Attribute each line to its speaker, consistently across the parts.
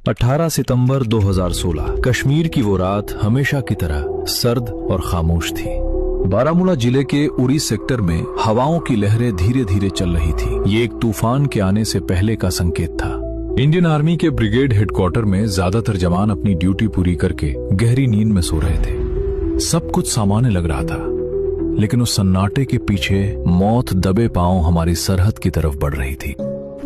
Speaker 1: 18 सितंबर 2016 कश्मीर की वो रात हमेशा की तरह सर्द और खामोश थी। बारामूला जिले के उरी सेक्टर में हवाओं की लहरें धीरे धीरे चल रही थी। ये एक तूफान के आने से पहले का संकेत था। इंडियन आर्मी के ब्रिगेड हेडक्वार्टर में ज्यादातर जवान अपनी ड्यूटी पूरी करके गहरी नींद में सो रहे थे। सब कुछ सामान्य लग रहा था, लेकिन उस सन्नाटे के पीछे मौत दबे पांव हमारी सरहद की तरफ बढ़ रही थी।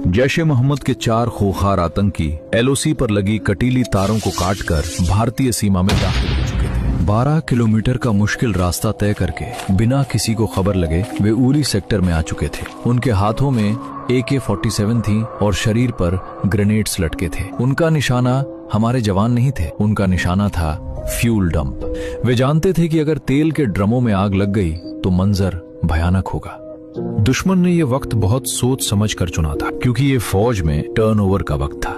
Speaker 1: जैश ए मोहम्मद के 4 खूंखार आतंकी एलओसी पर लगी कटीली तारों को काटकर भारतीय सीमा में दाखिल हो चुके थे। 12 किलोमीटर का मुश्किल रास्ता तय करके बिना किसी को खबर लगे वे उरी सेक्टर में आ चुके थे। उनके हाथों में AK-47 थी और शरीर पर ग्रेनेड्स लटके थे। उनका निशाना हमारे जवान नहीं थे, उनका निशाना था फ्यूल डंप। वे जानते थे कि अगर तेल के ड्रमों में आग लग गई तो मंजर भयानक होगा। दुश्मन ने यह वक्त बहुत सोच समझ कर चुना था, क्योंकि ये फौज में टर्नओवर का वक्त था।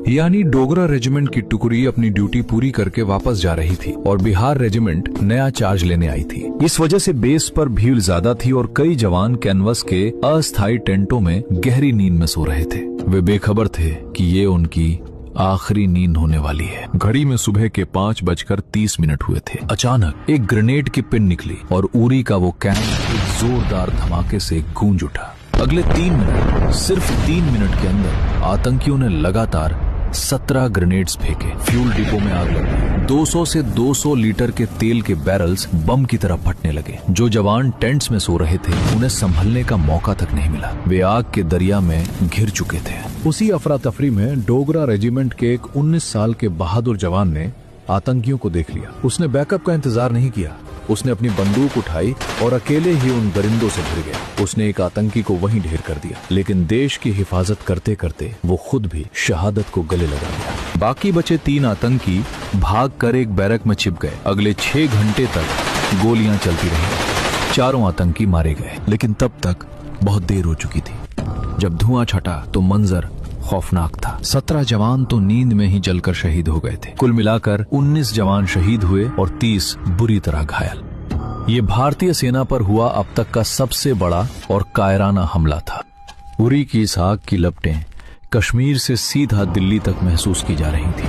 Speaker 1: यानी डोगरा रेजिमेंट की टुकड़ी अपनी ड्यूटी पूरी करके वापस जा रही थी और बिहार रेजिमेंट नया चार्ज लेने आई थी। इस वजह से बेस पर भीड़ ज्यादा थी और कई जवान कैनवस के अस्थायी टेंटों में गहरी नींद में सो रहे थे। वे बेखबर थे कि ये उनकी आखिरी नींद होने वाली है। घड़ी में सुबह के 5:30 हुए थे। अचानक एक ग्रेनेड की पिन निकली और उरी का वो कैंप एक जोरदार धमाके से गूंज उठा। अगले 3 मिनट, सिर्फ 3 मिनट के अंदर आतंकियों ने लगातार 17 ग्रेनेड्स फेंके। फ्यूल डिपो में आग लगी। 200 से 200 लीटर के तेल के बैरल्स बम की तरह फटने लगे। जो जवान टेंट्स में सो रहे थे उन्हें संभलने का मौका तक नहीं मिला। वे आग के दरिया में घिर चुके थे। उसी अफरा तफरी में डोगरा रेजिमेंट के एक 19 साल के बहादुर जवान ने आतंकियों को देख लिया। उसने बैकअप का इंतजार नहीं किया। उसने अपनी बंदूक उठाई और अकेले ही उन दरिंदों से भिड़ गया। उसने एक आतंकी को वहीं ढेर कर दिया, लेकिन देश की हिफाजत करते करते वो खुद भी शहादत को गले लगा गया। बाकी बचे 3 आतंकी भागकर एक बैरक में छिप गए। अगले 6 घंटे तक गोलियां चलती रही। 4 आतंकी मारे गए, लेकिन तब तक बहुत देर हो चुकी थी। जब धुआं छटा तो मंजर खौफनाक था। 17 जवान तो नींद में ही जलकर शहीद हो गए थे। कुल मिलाकर 19 जवान शहीद हुए और 30 बुरी तरह घायल। ये भारतीय सेना पर हुआ अब तक का सबसे बड़ा और कायराना हमला था। उरी की इस आग की लपटें कश्मीर से सीधा दिल्ली तक महसूस की जा रही थी।